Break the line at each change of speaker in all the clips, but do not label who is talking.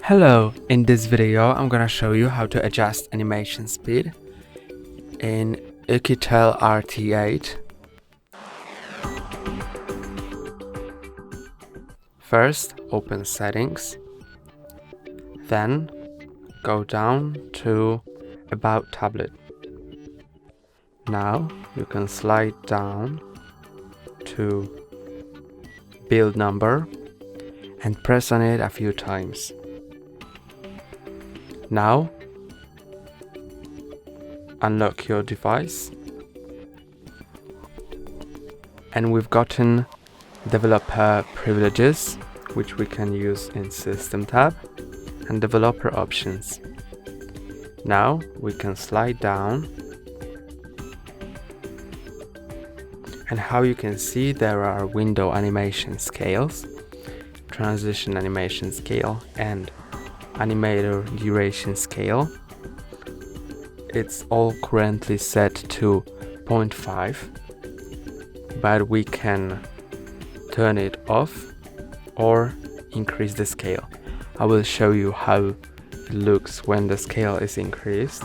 Hello, in this video I'm gonna show you how to adjust animation speed in Oukitel RT8. First, open Settings, then go down to About Tablet. Now you can slide down to Build Number and press on it a few times. Now unlock your device, and we've gotten developer privileges, which we can use in System tab, and developer options. Now we can slide down, and how you can see, there are window animation scales, transition animation scale, and animator duration scale. It's all currently set to 0.5, but we can turn it off or increase the scale. I will show you how it looks when the scale is increased.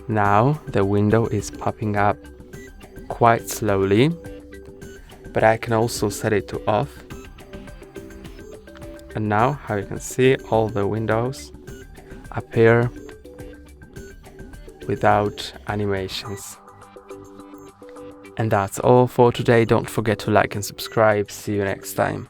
Now the window is popping up quite slowly, but I can also set it to off. And now, how you can see, all the windows appear without animations. And that's all for today. Don't forget to like and subscribe. See you next time.